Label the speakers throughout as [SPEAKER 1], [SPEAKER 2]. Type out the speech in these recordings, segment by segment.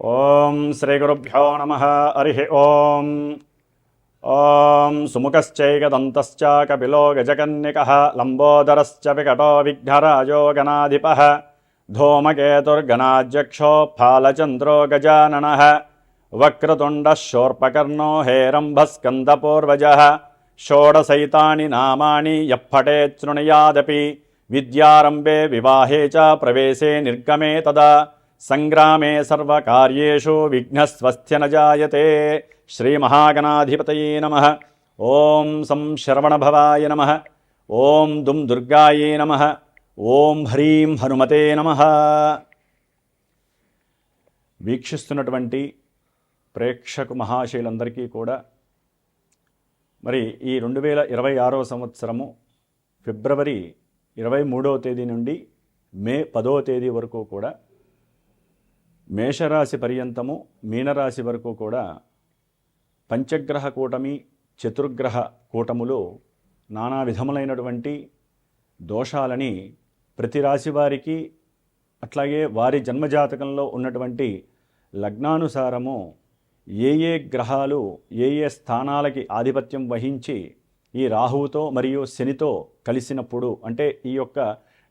[SPEAKER 1] ఓం శ్రీ గురుభ్యో నమః. హరి ఓం. ఓం సుముఖశ్చైకదంతశ్చ కపిలో గజకన్నికః లంబోదరశ్చ వికటో విఘ్నరాజో గణాధిపః ధూమకేతుర్గణాధ్యక్షో ఫాలచంద్రో గజాననః వక్రతుండః శూర్పకర్ణో హేరంభస్కందపూర్వజः షోడశైతాని నామాని యప్పఠేత్ శృణుయాదపి విద్యారంభే వివాహే చ ప్రవేశే నిర్గమే తదా సంగ్రామే సర్వకార్యేషు విఘ్నస్వస్త్య న జాయతే. శ్రీమహాగణాధిపతయే నమః. ఓం సం శరవణభవాయ నమః. ఓం దుం దుర్గాయే నమః. ఓం హ్రీం హనుమతే నమః. వీక్షిస్తున్నటువంటి ప్రేక్షకు మహాశయులందరికీ కూడా మరి ఈ 2026వ సంవత్సరము ఫిబ్రవరి 23వ తేదీ నుండి మే 10వ తేదీ వరకు కూడా మేషరాశి పర్యంతము మీనరాశి వరకు కూడా పంచగ్రహ కూటమి చతుర్గ్రహ కూటములు నానా విధములైనటువంటి దోషాలని ప్రతి రాశి వారికి అట్లాగే వారి జన్మజాతకంలో ఉన్నటువంటి లగ్నానుసారము ఏ ఏ గ్రహాలు ఏ ఏ స్థానాలకి ఆధిపత్యం వహించి ఈ రాహువుతో మరియు శనితో కలిసినప్పుడు అంటే ఈ యొక్క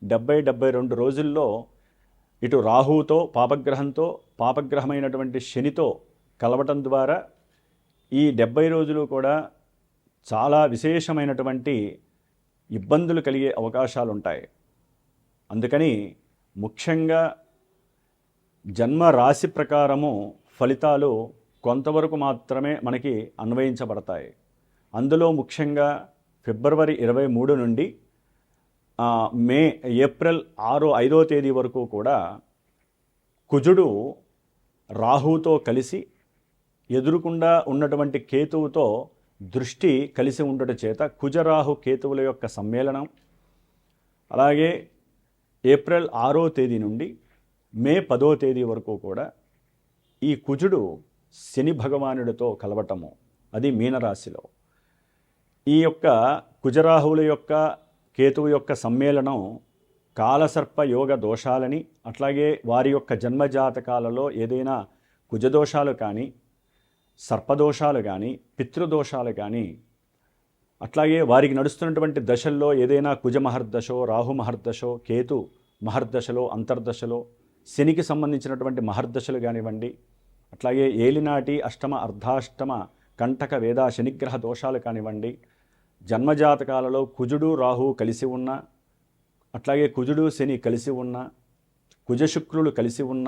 [SPEAKER 1] 72 రోజుల్లో ఇటు రాహువుతో పాపగ్రహంతో పాపగ్రహమైనటువంటి శనితో కలవటం ద్వారా ఈ 70 రోజులు కూడా చాలా విశేషమైనటువంటి ఇబ్బందులు కలిగే అవకాశాలు ఉంటాయి. అందుకని ముఖ్యంగా జన్మ రాశి ప్రకారము ఫలితాలు కొంతవరకు మాత్రమే మనకి అన్వయించబడతాయి. అందులో ముఖ్యంగా ఫిబ్రవరి 23 నుండి ఏప్రిల్ 5వ తేదీ వరకు కూడా కుజుడు రాహువుతో కలిసి ఎదురుకుండా ఉన్నటువంటి కేతువుతో దృష్టి కలిసి ఉండటం చేత కుజరాహు కేతువుల యొక్క సమ్మేళనం, అలాగే ఏప్రిల్ 6వ తేదీ నుండి మే 10వ తేదీ వరకు కూడా ఈ కుజుడు శని భగవానుడితో కలవటము, అది మీనరాశిలో. ఈ యొక్క కుజరాహువుల యొక్క కేతువు యొక్క సమ్మేళనం కాలసర్ప యోగ దోషాలని, అట్లాగే వారి యొక్క జన్మజాతకాలలో ఏదైనా కుజదోషాలు కానీ సర్పదోషాలు కానీ పితృదోషాలు కానీ, అట్లాగే వారికి నడుస్తున్నటువంటి దశల్లో ఏదైనా కుజ మహర్దశో రాహు మహర్దశో కేతు మహర్దశలో అంతర్దశలో శనికి సంబంధించినటువంటి మహర్దశలు కానివ్వండి, అట్లాగే ఏలినాటి అష్టమ అర్ధాష్టమ కంటక వేద శనిగ్రహ దోషాలు కానివ్వండి, జన్మజాతకాలలో కుజుడు రాహువు కలిసి ఉన్న, అట్లాగే కుజుడు శని కలిసి ఉన్న, కుజశుక్రులు కలిసి ఉన్న,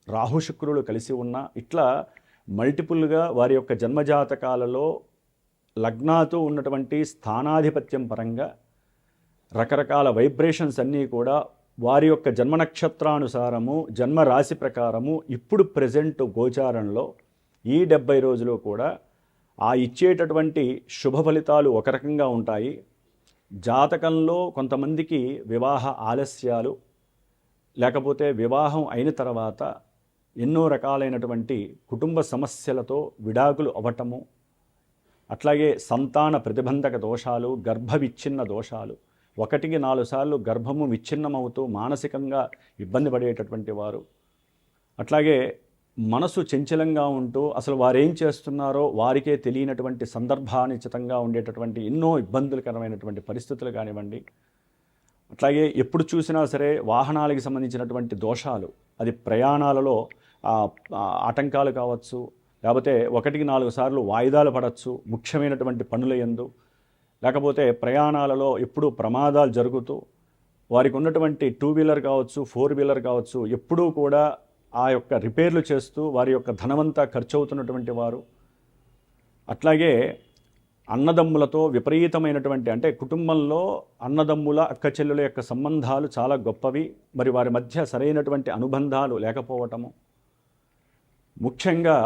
[SPEAKER 1] రాహుశుక్రులు కలిసి ఉన్న, ఇట్లా మల్టిపుల్గా వారి యొక్క జన్మజాతకాలలో లగ్నాతో ఉన్నటువంటి స్థానాధిపత్యం పరంగా రకరకాల వైబ్రేషన్స్ అన్నీ కూడా వారి యొక్క జన్మ నక్షత్రానుసారము జన్మ రాశి ప్రకారము ఇప్పుడు ప్రెజెంట్ గోచారంలో ఈ 70 రోజులు కూడా ఆ ఇచ్చేటటువంటి శుభ ఫలితాలు ఒక రకంగా ఉంటాయి. జాతకంలో కొంతమందికి వివాహ ఆలస్యాలు, లేకపోతే వివాహం అయిన తర్వాత ఎన్నో రకాలైనటువంటి కుటుంబ సమస్యలతో విడాకులు అవ్వటము, అట్లాగే సంతాన ప్రతిబంధక దోషాలు, గర్భ విచ్ఛిన్న దోషాలు, 1-4 సార్లు గర్భము విచ్ఛిన్నమవుతూ మానసికంగా ఇబ్బంది పడేటటువంటి వారు, అట్లాగే మనసు చంచలంగా ఉంటూ అసలు వారేం చేస్తున్నారో వారికే తెలియనటువంటి సందర్భానుచితంగా ఉండేటటువంటి ఎన్నో ఇబ్బందులకరమైనటువంటి పరిస్థితులు కానివ్వండి, అట్లాగే ఎప్పుడు చూసినా సరే వాహనాలకి సంబంధించినటువంటి దోషాలు, అది ప్రయాణాలలో ఆటంకాలు కావచ్చు, లేకపోతే 1-4 సార్లు వాయిదాలు పడవచ్చు ముఖ్యమైనటువంటి పనుల యందు, లేకపోతే ప్రయాణాలలో ఎప్పుడూ ప్రమాదాలు జరుగుతూ వారికి ఉన్నటువంటి 2 వీలర్ కావచ్చు 4 వీలర్ కావచ్చు ఎప్పుడూ కూడా ఆ యొక్క రిపేర్లు చేస్తూ వారి యొక్క ధనమంతా ఖర్చు అవుతున్నటువంటి వారు, అట్లాగే అన్నదమ్ములతో విపరీతమైనటువంటి అంటే కుటుంబంలో అన్నదమ్ముల అక్క చెల్లెల యొక్క సంబంధాలు చాలా గొప్పవి, మరి వారి మధ్య సరైనటువంటి అనుబంధాలు లేకపోవటము, ముఖ్యంగా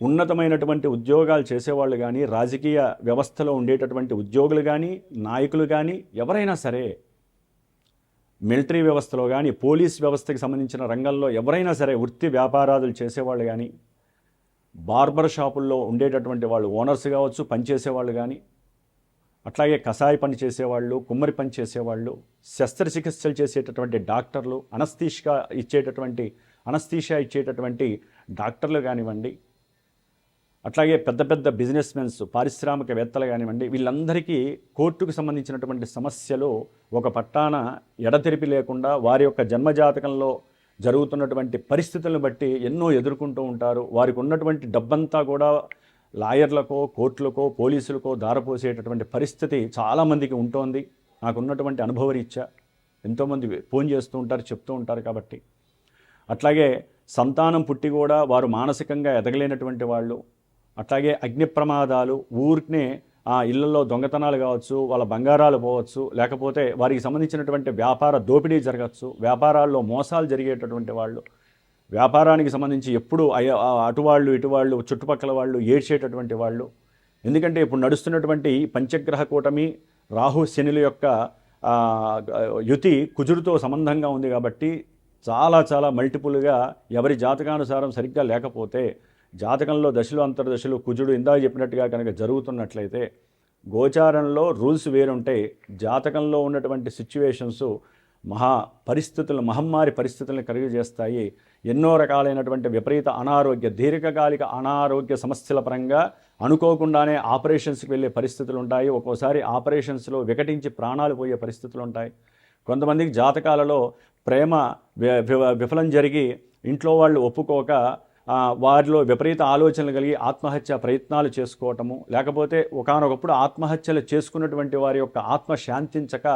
[SPEAKER 1] ఉన్నతమైనటువంటి ఉద్యోగాలు చేసేవాళ్ళు కానీ రాజకీయ వ్యవస్థలో ఉండేటటువంటి ఉద్యోగులు కానీ నాయకులు కానీ ఎవరైనా సరే, మిలిటరీ వ్యవస్థలో కానీ పోలీస్ వ్యవస్థకి సంబంధించిన రంగంలో ఎవరైనా సరే వృత్తి వ్యాపారాలు చేసేవాళ్ళు కానీ, బార్బర్ షాపుల్లో ఉండేటటువంటి వాళ్ళు ఓనర్స్ కావచ్చు పనిచేసేవాళ్ళు కానీ, అట్లాగే కషాయ పని చేసేవాళ్ళు, కుమ్మరి పని చేసేవాళ్ళు, శస్త్రచికిత్సలు చేసేటటువంటి డాక్టర్లు, అనస్థీషియా ఇచ్చేటటువంటి అనస్థీషియా ఇచ్చేటటువంటి డాక్టర్లు కానివ్వండి, అట్లాగే పెద్ద పెద్ద బిజినెస్ మెన్స్, పారిశ్రామికవేత్తలు కానివ్వండి, వీళ్ళందరికీ కోర్టుకు సంబంధించినటువంటి సమస్యలు ఒక పట్టాన ఎడతెరిపి లేకుండా వారి యొక్క జన్మజాతకంలో జరుగుతున్నటువంటి పరిస్థితులను బట్టి ఎన్నో ఎదుర్కొంటూ ఉంటారు. వారికి ఉన్నటువంటి డబ్బంతా కూడా లాయర్లకో, కోర్టులకో, పోలీసులకో దారపోసేటటువంటి పరిస్థితి చాలామందికి ఉంటోంది. నాకున్నటువంటి అనుభవరీత్యా ఎంతోమంది ఫోన్ చేస్తూ ఉంటారు, చెప్తూ ఉంటారు. కాబట్టి అట్లాగే సంతానం పుట్టి కూడా వారు మానసికంగా ఎదగలేనటువంటి వాళ్ళు, అట్లాగే అగ్ని ప్రమాదాలు, ఊరికనే ఆ ఇళ్లలో దొంగతనాలు కావచ్చు, వాళ్ళ బంగారాలు పోవచ్చు, లేకపోతే వారికి సంబంధించినటువంటి వ్యాపార దోపిడీ జరగచ్చు, వ్యాపారాల్లో మోసాలు జరిగేటటువంటి వాళ్ళు, వ్యాపారానికి సంబంధించి ఎప్పుడు అటువాళ్ళు ఇటువాళ్ళు చుట్టుపక్కల వాళ్ళు ఏడ్చేటటువంటి వాళ్ళు. ఎందుకంటే ఇప్పుడు నడుస్తున్నటువంటి పంచగ్రహ కూటమి రాహు శనుల యొక్క యుతి కుజుడితో సంబంధంగా ఉంది. కాబట్టి చాలా చాలా మల్టిపుల్గా ఎవరి జాతకానుసారం సరిగ్గా లేకపోతే, జాతకంలో దశలు అంతర్దశలు కుజుడు ఇందాక చెప్పినట్టుగా కనుక జరుగుతున్నట్లయితే గోచారంలో రూల్స్ వేరుంటాయి. జాతకంలో ఉన్నటువంటి సిచ్యువేషన్స్ మహమ్మారి పరిస్థితులను కలుగజేస్తాయి. ఎన్నో రకాలైనటువంటి విపరీత అనారోగ్య, దీర్ఘకాలిక అనారోగ్య సమస్యల పరంగా అనుకోకుండానే ఆపరేషన్స్కి వెళ్ళే పరిస్థితులు ఉంటాయి. ఒక్కోసారి ఆపరేషన్స్లో వికటించి ప్రాణాలు పోయే పరిస్థితులు ఉంటాయి. కొంతమందికి జాతకాలలో ప్రేమ విఫలం జరిగి ఇంట్లో వాళ్ళు ఒప్పుకోక వారిలో విపరీత ఆలోచనలు కలిగి ఆత్మహత్య ప్రయత్నాలు చేసుకోవటము, లేకపోతే ఒకానొకప్పుడు ఆత్మహత్యలు చేసుకున్నటువంటి వారి యొక్క ఆత్మ శాంతించక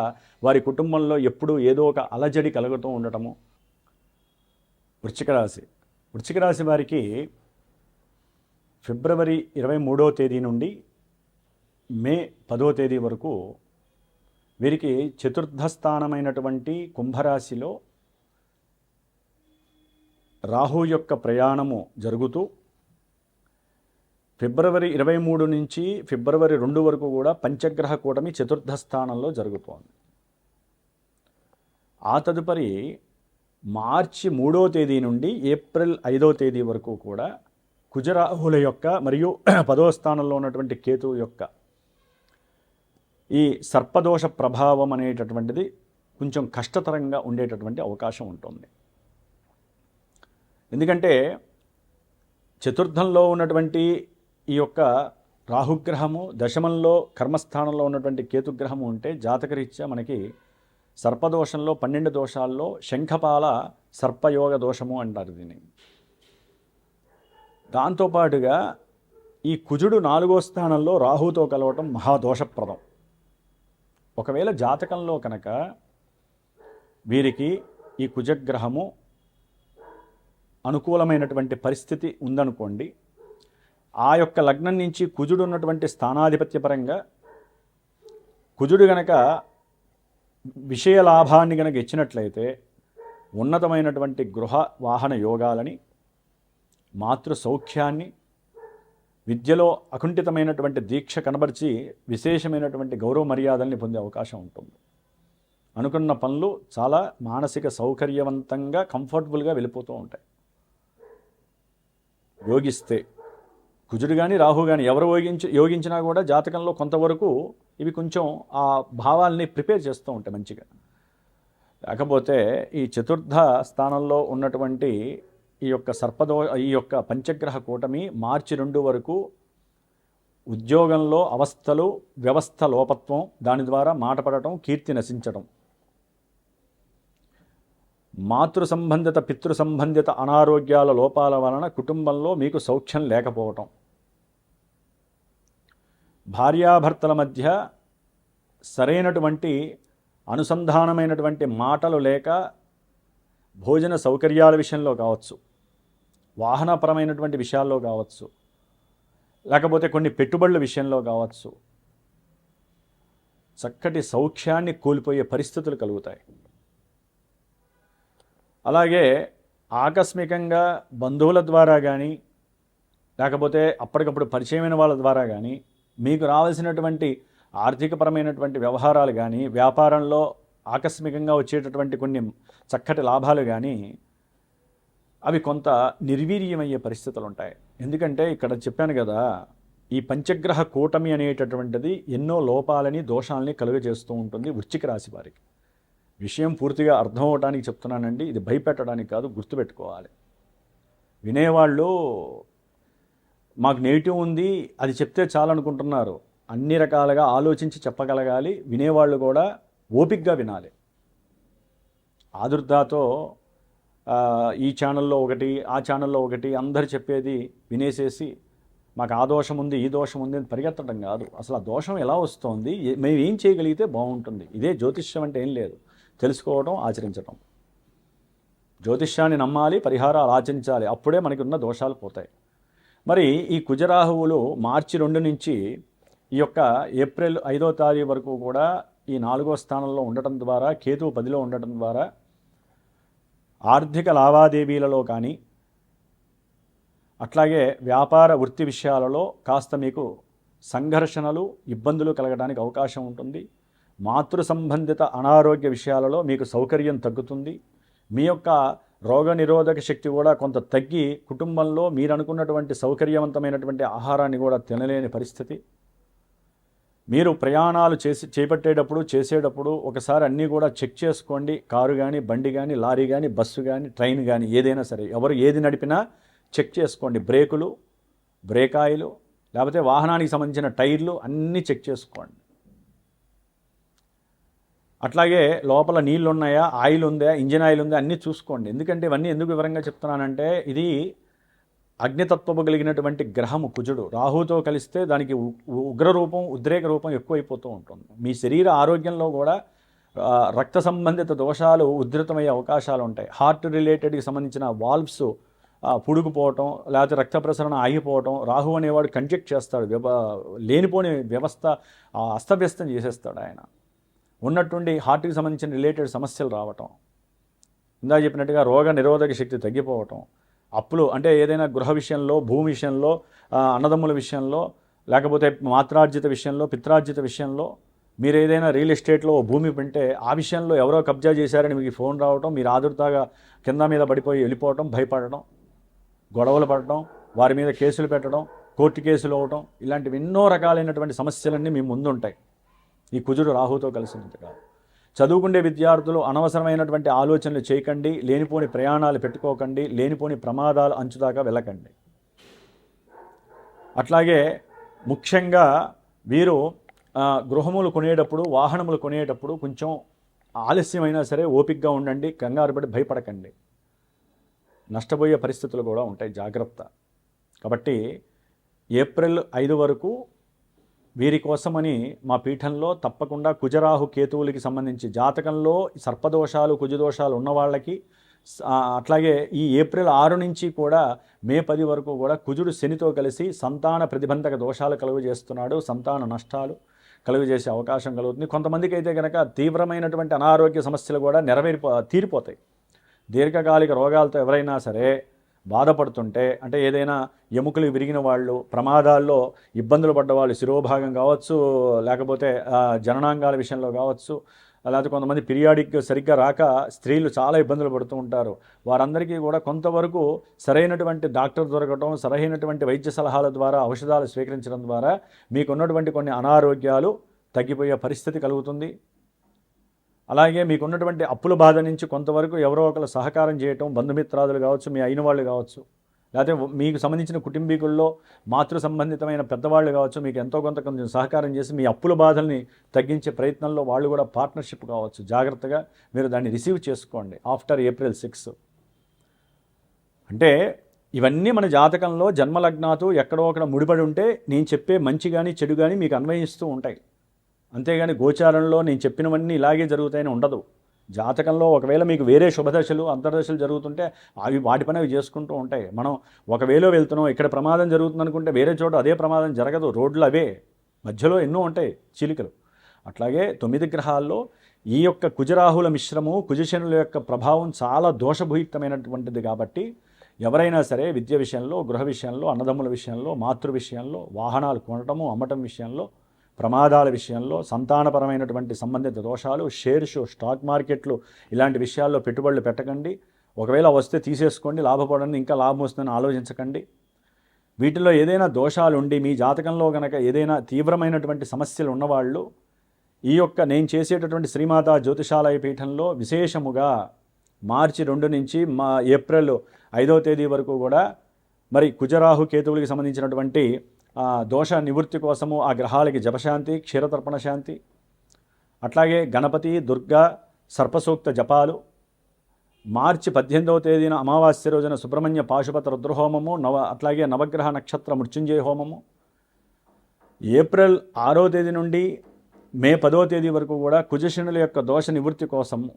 [SPEAKER 1] వారి కుటుంబంలో ఎప్పుడూ ఏదో ఒక అలజడి కలుగుతూ ఉండటము. వృశ్చిక రాశి వారికి ఫిబ్రవరి 23వ తేదీ నుండి మే 10వ తేదీ వరకు వీరికి చతుర్థ స్థానమైనటువంటి కుంభరాశిలో రాహు యొక్క ప్రయాణము జరుగుతూ ఫిబ్రవరి 23 నుంచి ఫిబ్రవరి 2 వరకు కూడా పంచగ్రహ కూటమి చతుర్థ స్థానంలో జరుగుతోంది. ఆ తదుపరి మార్చి 3వ తేదీ నుండి ఏప్రిల్ 5వ తేదీ వరకు కూడా కుజరాహుల యొక్క మరియు 10వ స్థానంలో ఉన్నటువంటి కేతువు యొక్క ఈ సర్పదోష ప్రభావం అనేటటువంటిది కొంచెం కష్టతరంగా ఉండేటటువంటి అవకాశం ఉంటుంది. ఎందుకంటే చతుర్థంలో ఉన్నటువంటి ఈ యొక్క రాహుగ్రహము, దశమంలో కర్మస్థానంలో ఉన్నటువంటి కేతుగ్రహము ఉంటే జాతకరీత్యా మనకి సర్పదోషంలో 12 దోషాల్లో శంఖపాల సర్పయోగ దోషము అంటారు దీన్ని. దాంతోపాటుగా ఈ కుజుడు 4వ స్థానంలో రాహుతో కలవటం మహాదోషప్రదం. ఒకవేళ జాతకంలో కనుక వీరికి ఈ కుజగ్రహము అనుకూలమైనటువంటి పరిస్థితి ఉందనుకోండి, ఆ యొక్క లగ్నం నుంచి కుజుడు ఉన్నటువంటి స్థానాధిపత్యపరంగా కుజుడు గనక విషయ లాభాన్ని గనక ఇచ్చినట్లయితే ఉన్నతమైనటువంటి గృహ వాహన యోగాలని, మాతృ సౌఖ్యాన్ని, విద్యలో అకుంఠితమైనటువంటి దీక్ష కనబరిచి విశేషమైనటువంటి గౌరవ మర్యాదల్ని పొందే అవకాశం ఉంటుంది. అనుకున్న పనులు చాలా మానసిక సౌకర్యవంతంగా కంఫర్టబుల్గా వెళ్ళిపోతూ ఉంటాయి. యోగిస్తే కుజుడు కానీ రాహు కానీ ఎవరు యోగించినా కూడా జాతకంలో కొంతవరకు ఇవి కొంచెం ఆ భావాల్ని ప్రిపేర్ చేస్తూ ఉంటాయి మంచిగా. లేకపోతే ఈ చతుర్థ స్థానంలో ఉన్నటువంటి ఈ యొక్క పంచగ్రహ కూటమి మార్చి 2 వరకు ఉద్యోగంలో అవస్థలు, వ్యవస్థ లోపత్వం, దాని ద్వారా మాట పడటం, కీర్తి నశించడం, మాతృ సంబంధిత పితృ సంబంధిత అనారోగ్యాల లోపాల వలన కుటుంబంలో మీకు సౌఖ్యం లేకపోవటం, భార్యాభర్తల మధ్య సరైనటువంటి అనుసంధానమైనటువంటి మాటలు లేక భోజన సౌకర్యాల విషయంలో కావచ్చు, వాహనపరమైనటువంటి విషయాల్లో కావచ్చు, లేకపోతే కొన్ని పెట్టుబడుల విషయంలో కావచ్చు, చక్కటి సౌఖ్యాన్ని కోల్పోయే పరిస్థితులు కలుగుతాయి. అలాగే ఆకస్మికంగా బంధువుల ద్వారా కానీ, లేకపోతే అప్పటికప్పుడు పరిచయమైన వాళ్ళ ద్వారా కానీ మీకు రావాల్సినటువంటి ఆర్థికపరమైనటువంటి వ్యవహారాలు కానీ, వ్యాపారంలో ఆకస్మికంగా వచ్చేటటువంటి కొన్ని చక్కటి లాభాలు కానీ అవి కొంత నిర్వీర్యమయ్యే పరిస్థితులు ఉంటాయి. ఎందుకంటే ఇక్కడ చెప్పాను కదా, ఈ పంచగ్రహ కూటమి అనేటటువంటిది ఎన్నో లోపాలని, దోషాలని కలుగజేస్తూ ఉంటుంది వృశ్చిక రాశి వారికి. విషయం పూర్తిగా అర్థం అవడానికి చెప్తున్నానండి, ఇది భయపెట్టడానికి కాదు, గుర్తుపెట్టుకోవాలి. వినేవాళ్ళు మాకు నెగిటివ్ ఉంది అది చెప్తే చాలనుకుంటున్నారు. అన్ని రకాలుగా ఆలోచించి చెప్పగలగాలి. వినేవాళ్ళు కూడా ఓపికగా వినాలి. ఆదుర్దాతో ఈ ఛానల్లో ఒకటి ఆ ఛానల్లో ఒకటి అందరు చెప్పేది వినేసేసి మాకు ఆ దోషం ఉంది ఈ దోషం ఉంది అని పరిగెత్తడం కాదు. అసలు ఆ దోషం ఎలా వస్తోంది, మేము ఏం చేయగలిగితే బాగుంటుంది. ఇదే జ్యోతిష్యం అంటే ఏం లేదు, తెలుసుకోవడం, ఆచరించడం. జ్యోతిష్యాన్ని నమ్మాలి, పరిహారాలు ఆచరించాలి, అప్పుడే మనకి ఉన్న దోషాలు పోతాయి. మరి ఈ కుజరాహువులు మార్చి 2 నుంచి ఈ యొక్క ఏప్రిల్ 5వ తారీఖు వరకు కూడా ఈ 4వ స్థానంలో ఉండటం ద్వారా, కేతువు 10లో ఉండటం ద్వారా ఆర్థిక లావాదేవీలలో కానీ అట్లాగే వ్యాపార వృత్తి విషయాలలో కాస్త మీకు సంఘర్షణలు, ఇబ్బందులు కలగడానికి అవకాశం ఉంటుంది. మాతృ సంబంధిత అనారోగ్య విషయాలలో మీకు సౌకర్యం తగ్గుతుంది. మీ యొక్క రోగనిరోధక శక్తి కూడా కొంత తగ్గి కుటుంబంలో మీరు అనుకున్నటువంటి సౌకర్యవంతమైనటువంటి ఆహారాన్ని కూడా తినలేని పరిస్థితి. మీరు ప్రయాణాలు చేసేటప్పుడు ఒకసారి అన్నీ కూడా చెక్ చేసుకోండి. కారు కానీ, బండి కానీ, లారీ కానీ, బస్సు కానీ, ట్రైన్ కానీ, ఏదైనా సరే ఎవరు ఏది నడిపినా చెక్ చేసుకోండి. బ్రేకులు, బ్రేక్ ఆయిల్, లేకపోతే వాహనానికి సంబంధించిన టైర్లు అన్నీ చెక్ చేసుకోండి. అట్లాగే లోపల నీళ్ళు ఉన్నాయా, ఆయిల్ ఉందా, ఇంజిన్ ఆయిల్ ఉందా అన్నీ చూసుకోండి. ఎందుకంటే ఇవన్నీ ఎందుకు వివరంగా చెప్తున్నానంటే, ఇది అగ్నితత్వము కలిగినటువంటి గ్రహము కుజుడు. రాహుతో కలిస్తే దానికి ఉగ్రరూపం, ఉద్రేక రూపం ఎక్కువైపోతూ ఉంటుంది. మీ శరీర ఆరోగ్యంలో కూడా రక్త సంబంధిత దోషాలు ఉధృతమయ్యే అవకాశాలు ఉంటాయి. హార్ట్ రిలేటెడ్కి సంబంధించిన వాల్వ్స్ పుడుకుపోవటం, లేకపోతే రక్త ప్రసరణ ఆగిపోవటం. రాహు అనేవాడు కంజెక్ట్ చేస్తాడు, లేనిపోని వ్యవస్థ అస్తవ్యస్తం చేసేస్తాడు. ఆయన ఉన్నట్టుండి హార్ట్కి సంబంధించిన రిలేటెడ్ సమస్యలు రావటం, ఇందాక చెప్పినట్టుగా రోగ నిరోధక శక్తి తగ్గిపోవటం, అప్పులు అంటే ఏదైనా గృహ విషయంలో, భూమి విషయంలో, అన్నదమ్ముల విషయంలో, లేకపోతే మాత్రార్జిత విషయంలో, పిత్రార్జిత విషయంలో, మీరు ఏదైనా రియల్ ఎస్టేట్లో భూమి ఉంటే ఆ విషయంలో ఎవరో కబ్జా చేశారని మీకు ఫోన్ రావటం, మీరు ఆదుర్దాగా కింద మీద పడిపోయి వెళ్ళిపోవటం, భయపడటం, గొడవలు పడటం, వారి మీద కేసులు పెట్టడం, కోర్టు కేసులు అవ్వటం, ఇలాంటివి ఎన్నో రకాలైనటువంటి సమస్యలన్నీ మీ ముందుంటాయి ఈ కుజుడు రాహుతో కలిసినంతగా. చదువుకునే విద్యార్థులు అనవసరమైనటువంటి ఆలోచనలు చేయకండి, లేనిపోని ప్రయాణాలు పెట్టుకోకండి, లేనిపోని ప్రమాదాలు అంచుదాకా వెళ్ళకండి. అట్లాగే ముఖ్యంగా వీరు గృహములు కొనేటప్పుడు, వాహనములు కొనేటప్పుడు కొంచెం ఆలస్యమైనా సరే ఓపికగా ఉండండి, కంగారు పడి భయపడకండి. నష్టపోయే పరిస్థితులు కూడా ఉంటాయి, జాగ్రత్త. కాబట్టి ఏప్రిల్ 5 వరకు వీరి కోసమని మా పీఠంలో తప్పకుండా కుజరాహు కేతువులకి సంబంధించి జాతకంలో సర్పదోషాలు, కుజదోషాలు ఉన్నవాళ్ళకి, అట్లాగే ఈ ఏప్రిల్ 6 నుంచి కూడా మే 10 వరకు కూడా కుజుడు శనితో కలిసి సంతాన ప్రతిబంధక దోషాలు కలుగజేస్తున్నాడు. సంతాన నష్టాలు కలుగజేసే అవకాశం కలుగుతుంది. కొంతమందికి అయితే కనుక తీవ్రమైనటువంటి అనారోగ్య సమస్యలు కూడా తీరిపోతాయి. దీర్ఘకాలిక రోగాలతో ఎవరైనా సరే బాధపడుతుంటే, అంటే ఏదైనా ఎముకలు విరిగిన వాళ్ళు, ప్రమాదాల్లో ఇబ్బందులు పడ్డవాళ్ళు, శిరోభాగం కావచ్చు, లేకపోతే జననాంగాల విషయంలో కావచ్చు, లేకపోతే కొంతమంది పీరియాడిక్ సరిగ్గా రాక స్త్రీలు చాలా ఇబ్బందులు పడుతూ ఉంటారు. వారందరికీ కూడా కొంతవరకు సరైనటువంటి డాక్టర్ దొరకటం, సరైనటువంటి వైద్య సలహాల ద్వారా ఔషధాలు స్వీకరించడం ద్వారా మీకున్నటువంటి కొన్ని అనారోగ్యాలు తగ్గిపోయే పరిస్థితి కలుగుతుంది. అలాగే మీకున్నటువంటి అప్పుల బాధ నుంచి కొంతవరకు ఎవరో ఒకరు సహకారం చేయటం, బంధుమిత్రాదులు కావచ్చు, మీ అయిన వాళ్ళు కావచ్చు, లేకపోతే మీకు సంబంధించిన కుటుంబీకుల్లో మాతృ సంబంధితమైన పెద్దవాళ్ళు కావచ్చు, మీకు ఎంతో కొంచెం సహకారం చేసి మీ అప్పుల బాధల్ని తగ్గించే ప్రయత్నంలో వాళ్ళు కూడా పార్ట్నర్షిప్ కావచ్చు. జాగ్రత్తగా మీరు దాన్ని రిసీవ్ చేసుకోండి ఆఫ్టర్ ఏప్రిల్ 6. అంటే ఇవన్నీ మన జాతకంలో జన్మలగ్నాతో ఎక్కడో ఒకడ ముడిపడి ఉంటే నేను చెప్పే మంచి కానీ చెడు కానీ మీకు అన్వయిస్తూ ఉంటాయి. అంతేగాని గోచారంలో నేను చెప్పినవన్నీ ఇలాగే జరుగుతాయని ఉండదు. జాతకంలో ఒకవేళ మీకు వేరే శుభదశలు, అంతర్దశలు జరుగుతుంటే అవి వాటి పని అవి చేసుకుంటూ ఉంటాయి. మనం ఒకవేళ వెళ్తున్నాం, ఇక్కడ ప్రమాదం జరుగుతుంది అనుకుంటే వేరే చోట అదే ప్రమాదం జరగదు. రోడ్లు అవే, మధ్యలో ఎన్నో ఉంటాయి చీలికలు. అట్లాగే 9 గ్రహాల్లో ఈ యొక్క కుజరాహుల మిశ్రము, కుజశనుల యొక్క ప్రభావం చాలా దోషభూయితమైనటువంటిది. కాబట్టి ఎవరైనా సరే విద్య విషయంలో, గృహ విషయంలో, అన్నదమ్ముల విషయంలో, మాతృ విషయంలో, వాహనాలు కొనటము అమ్మటం విషయంలో, ప్రమాదాల విషయంలో, సంతానపరమైనటువంటి సంబంధిత దోషాలు, షేర్స్, స్టాక్ మార్కెట్లు ఇలాంటి విషయాల్లో పెట్టుబడులు పెట్టకండి. ఒకవేళ వస్తే తీసేసుకోండి, లాభపడండి, ఇంకా లాభం వస్తుందని ఆలోచించకండి. వీటిలో ఏదైనా దోషాలు ఉండి మీ జాతకంలో కనుక ఏదైనా తీవ్రమైనటువంటి సమస్యలు ఉన్నవాళ్ళు ఈ యొక్క నేను చేసేటటువంటి శ్రీమాతా జ్యోతిషాలయ పీఠంలో విశేషముగా మార్చి 2 నుంచి ఏప్రిల్ 5వ తేదీ వరకు కూడా మరి కుజరాహు కేతువులకి సంబంధించినటువంటి దోష నివృత్తి కోసము ఆ గ్రహాలకి జపశాంతి, క్షీరతర్పణ శాంతి, అట్లాగే గణపతి, దుర్గా, సర్పసూక్త జపాలు, మార్చి 18వ తేదీన అమావాస్య రోజున సుబ్రహ్మణ్య పాశుపత రుద్రహోమము, అట్లాగే నవగ్రహ నక్షత్ర మృత్యుంజయ హోమము, ఏప్రిల్ 6వ తేదీ నుండి మే 10వ తేదీ వరకు కూడా కుజశనుల యొక్క దోష నివృత్తి కోసము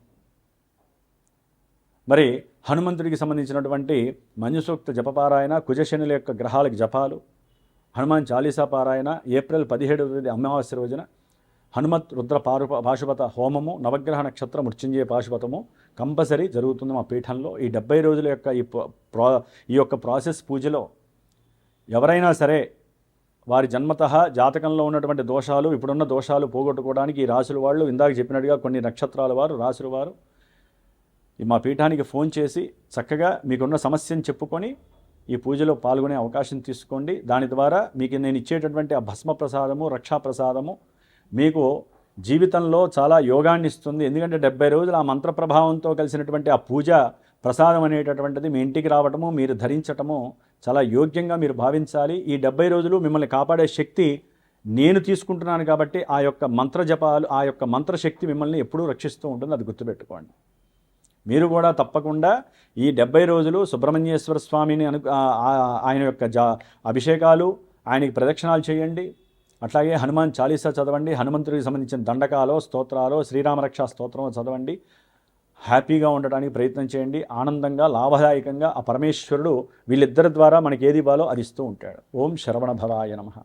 [SPEAKER 1] మరి హనుమంతుడికి సంబంధించినటువంటి మంజుసూక్త జపపారాయణ, కుజశనుల యొక్క గ్రహాలకు జపాలు, హనుమాన్ చాలీసా పారాయణ, ఏప్రిల్ 17వ తేదీ అమావాస్య రోజున హనుమత్ రుద్ర పాశుపత హోమము, నవగ్రహ నక్షత్ర మృత్యుంజయ పాశుపతము కంపల్సరీ జరుగుతుంది మా పీఠంలో. ఈ 70 రోజుల యొక్క ఈ యొక్క ప్రాసెస్ పూజలో ఎవరైనా సరే వారి జన్మతః జాతకంలో ఉన్నటువంటి దోషాలు, ఇప్పుడున్న దోషాలు పోగొట్టుకోవడానికి ఈ రాశుల వాళ్ళు, ఇందాక చెప్పినట్టుగా కొన్ని నక్షత్రాల వారు, రాశుల వారు మా పీఠానికి ఫోన్ చేసి చక్కగా మీకున్న సమస్యను చెప్పుకొని ఈ పూజలో పాల్గొనే అవకాశం తీసుకోండి. దాని ద్వారా మీకు నేను ఇచ్చేటటువంటి ఆ భస్మ ప్రసాదము, రక్షా ప్రసాదము మీకు జీవితంలో చాలా యోగాన్ని ఇస్తుంది. ఎందుకంటే 70 రోజులు ఆ మంత్ర ప్రభావంతో కలిసినటువంటి ఆ పూజ ప్రసాదం అనేటటువంటిది మీ ఇంటికి రావటము, మీరు ధరించటము చాలా యోగ్యంగా మీరు భావించాలి. ఈ 70 రోజులు మిమ్మల్ని కాపాడే శక్తి నేను తీసుకుంటున్నాను కాబట్టి ఆ యొక్క మంత్ర జపాలు, ఆ యొక్క మంత్రశక్తి మిమ్మల్ని ఎప్పుడూ రక్షిస్తూ ఉంటుంది. అది గుర్తుపెట్టుకోండి. మీరు కూడా తప్పకుండా ఈ 70 రోజులు సుబ్రహ్మణ్యేశ్వర స్వామిని ఆయన యొక్క అభిషేకాలు, ఆయనకి ప్రదక్షిణాలు చేయండి. అట్లాగే హనుమాన్ చాలీసా చదవండి, హనుమంతుడికి సంబంధించిన దండకాలో, స్తోత్రాలు, శ్రీరామరక్షా స్తోత్రం చదవండి. హ్యాపీగా ఉండడానికి ప్రయత్నం చేయండి. ఆనందంగా, లాభదాయకంగా ఆ పరమేశ్వరుడు వీళ్ళిద్దరి ద్వారా మనకి ఏది ఇవ్వాలో అది ఇస్తూ ఉంటాడు. ఓం శరవణ భవాయ నమః.